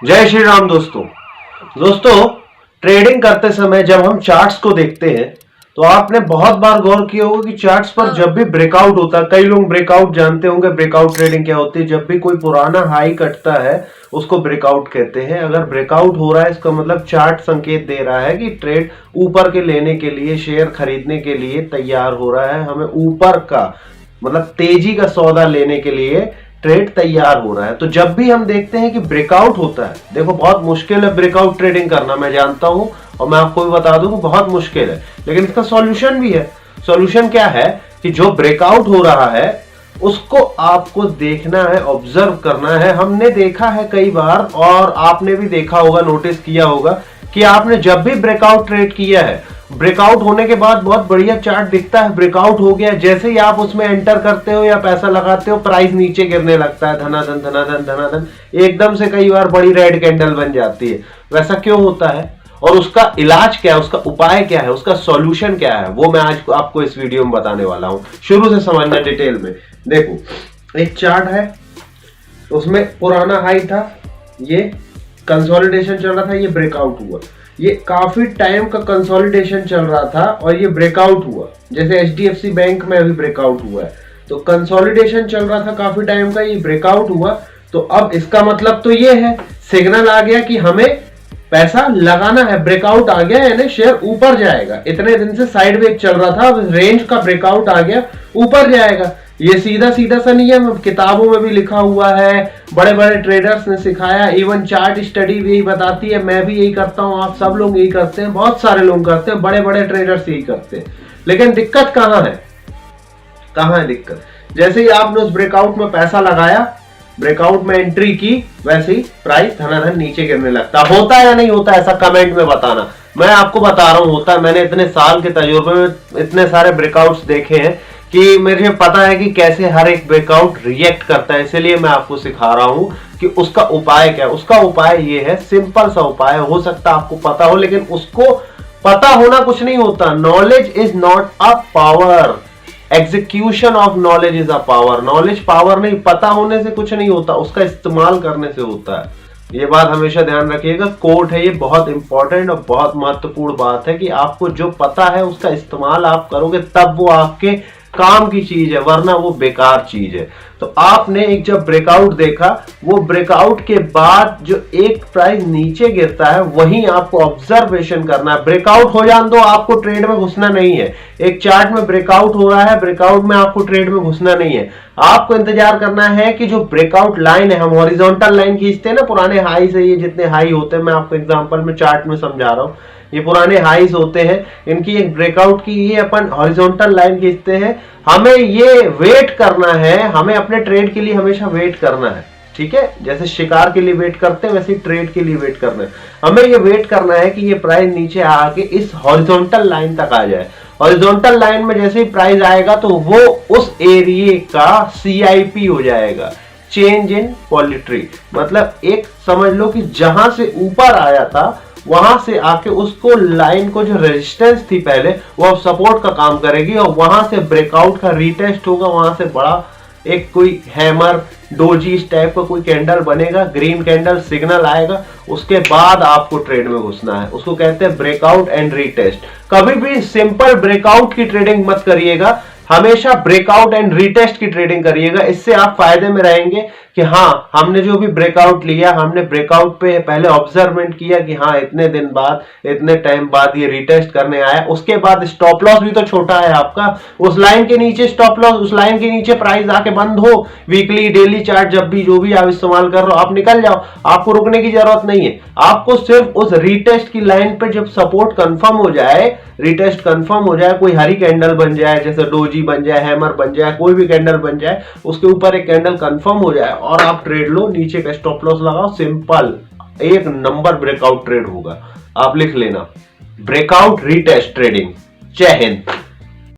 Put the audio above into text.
जय श्री राम दोस्तों ट्रेडिंग करते समय जब हम चार्ट्स को देखते हैं तो आपने बहुत बार गौर किया होगा कि चार्ट्स पर जब भी ब्रेकआउट होता है, कई लोग ब्रेकआउट जानते होंगे। ब्रेकआउट ट्रेडिंग क्या होती है? जब भी कोई पुराना हाई कटता है उसको ब्रेकआउट कहते हैं। अगर ब्रेकआउट हो रहा है इसका मतलब चार्ट संकेत दे रहा है कि ट्रेड ऊपर के लेने के लिए, शेयर खरीदने के लिए तैयार हो रहा है। हमें ऊपर का मतलब तेजी का सौदा लेने के लिए ट्रेड तैयार हो रहा है। तो जब भी हम देखते हैं कि ब्रेकआउट होता है, देखो बहुत मुश्किल है ब्रेकआउट ट्रेडिंग करना, मैं जानता हूं और मैं आपको भी बता दूं बहुत मुश्किल है, लेकिन इसका सॉल्यूशन भी है। सॉल्यूशन क्या है कि जो ब्रेकआउट हो रहा है उसको आपको देखना है, ऑब्जर्व करना है। हमने देखा है कई बार और आपने भी देखा होगा, नोटिस किया होगा कि आपने जब भी ब्रेकआउट ट्रेड किया है, ब्रेकआउट होने के बाद बहुत बढ़िया चार्ट दिखता है, ब्रेकआउट हो गया, जैसे ही आप उसमें एंटर करते हो या पैसा लगाते हो प्राइस नीचे गिरने लगता है, धनाधन धनाधन धनाधन, एकदम से कई बार बड़ी रेड कैंडल बन जाती है। वैसा क्यों होता है और उसका इलाज क्या है, उसका उपाय क्या है, उसका सॉल्यूशन क्या है, वो मैं आज आपको इस वीडियो में बताने वाला हूं। शुरू से समझना डिटेल में। देखो एक चार्ट है, उसमें पुराना हाई था, ये कंसोलिडेशन चल रहा था, ये ब्रेकआउट हुआ। ये काफी टाइम का कंसोलिडेशन चल रहा था और ये ब्रेकआउट हुआ, जैसे HDFC बैंक में अभी ब्रेकआउट हुआ है। तो कंसोलिडेशन चल रहा था काफी टाइम का, ये ब्रेकआउट हुआ। तो अब इसका मतलब तो ये है, सिग्नल आ गया कि हमें पैसा लगाना है, ब्रेकआउट आ गया यानी शेयर ऊपर जाएगा। इतने दिन से साइडवेज चल रहा था, अब रेंज का ब्रेकआउट आ गया, ऊपर जाएगा। ये सीधा सीधा सा नियम किताबों में भी लिखा हुआ है, बड़े बड़े ट्रेडर्स ने सिखाया, इवन चार्ट स्टडी भी यही बताती है, मैं भी यही करता हूं, आप सब लोग यही करते हैं, बहुत सारे लोग करते हैं, बड़े बड़े ट्रेडर्स यही करते हैं। लेकिन दिक्कत कहां है? कहां है दिक्कत? जैसे ही आपने उस ब्रेकआउट में पैसा लगाया, ब्रेकआउट में एंट्री की, वैसे ही प्राइस धनाधन नीचे गिरने लगता। होता है या नहीं होता? ऐसा कमेंट में बताना। मैं आपको बता रहा हूं होता है। मैंने इतने साल के तजुर्बे में इतने सारे ब्रेकआउट्स देखे हैं कि मुझे पता है कि कैसे हर एक ब्रेकआउट रिएक्ट करता है, इसलिए मैं आपको सिखा रहा हूं कि उसका उपाय क्या है। उसका उपाय ये है, सिंपल सा उपाय, हो सकता है आपको पता हो लेकिन उसको पता होना कुछ नहीं होता। Knowledge is not a power, execution of knowledge is a power. Knowledge power नहीं, पता होने से कुछ नहीं होता, उसका इस्तेमाल करने से होता है। ये बात हमेशा ध्यान रखिएगा, कोट है ये, बहुत इंपॉर्टेंट और बहुत महत्वपूर्ण बात है कि आपको जो पता है उसका इस्तेमाल आप करोगे तब वो आपके काम की चीज है, वरना वो बेकार चीज है। तो आपने एक जब ब्रेकआउट देखा, वो ब्रेकआउट के बाद जो एक प्राइस नीचे गिरता है वहीं आपको ऑब्जर्वेशन करना है। ब्रेकआउट हो जाने दो, आपको ट्रेड में घुसना नहीं है। एक चार्ट में ब्रेकआउट हो रहा है, ब्रेकआउट में आपको ट्रेड में घुसना नहीं है। आपको इंतजार करना है कि जो ब्रेकआउट लाइन है, हम हॉरिजॉन्टल लाइन खींचते हैं ना पुराने हाई से, ये जितने हाई होते हैं, मैं आपको एग्जांपल में चार्ट में समझा रहा हूं, ये पुराने हाईज होते हैं, इनकी एक ब्रेकआउट की ये अपन हॉरिजॉन्टल लाइन खींचते हैं। हमें ये वेट करना है, हमें अपने ट्रेड के लिए हमेशा वेट करना है, ठीक है? जैसे शिकार के लिए वेट करते हैं वैसे ही ट्रेड के लिए वेट करना है। हमें ये वेट करना है कि ये प्राइस नीचे आके इस हॉरिजॉन्टल लाइन तक आ जाए। हॉरिजॉन्टल लाइन में जैसे ही प्राइस आएगा तो वो उस एरिया का CIP हो जाएगा, चेंज इन पॉलिट्री। मतलब एक समझ लो कि जहां से ऊपर आया था वहां से आके उसको लाइन को जो रेजिस्टेंस थी पहले, वो अब सपोर्ट का काम करेगी और वहां से ब्रेकआउट का रीटेस्ट होगा। वहां से बड़ा एक कोई हैमर डोजी इस टाइप का कोई कैंडल बनेगा, ग्रीन कैंडल सिग्नल आएगा, उसके बाद आपको ट्रेड में घुसना है। उसको कहते हैं ब्रेकआउट एंड रीटेस्ट। कभी भी सिंपल ब्रेकआउट की ट्रेडिंग मत करिएगा, हमेशा ब्रेकआउट एंड रीटेस्ट की ट्रेडिंग करिएगा। इससे आप फायदे में रहेंगे कि हाँ, हमने जो भी ब्रेकआउट लिया, हमने ब्रेकआउट पे पहले ऑब्जर्वमेंट किया कि हाँ इतने दिन बाद, इतने टाइम बाद ये रीटेस्ट करने आया। उसके बाद स्टॉप लॉस भी तो छोटा है आपका, उस लाइन के नीचे स्टॉप लॉस, उस लाइन के नीचे प्राइस आके बंद हो। वीकली डेली चार्ट जब भी जो भी आप इस्तेमाल कर रहे हो, आप निकल जाओ, आपको रुकने की जरूरत नहीं है। आपको सिर्फ उस रीटेस्ट की लाइन पे जब सपोर्ट कंफर्म हो जाए, रीटेस्ट कंफर्म हो जाए, कोई हरी कैंडल बन जाए, जैसे डोजी बन जाए, हैमर बन जाए, कोई भी कैंडल बन जाए, उसके ऊपर एक कैंडल कंफर्म हो जाए और आप ट्रेड लो, नीचे का स्टॉप लॉस लगाओ, सिंपल एक नंबर ब्रेकआउट ट्रेड होगा। आप लिख लेना, ब्रेकआउट रीटेस्ट ट्रेडिंग। जय हिंद।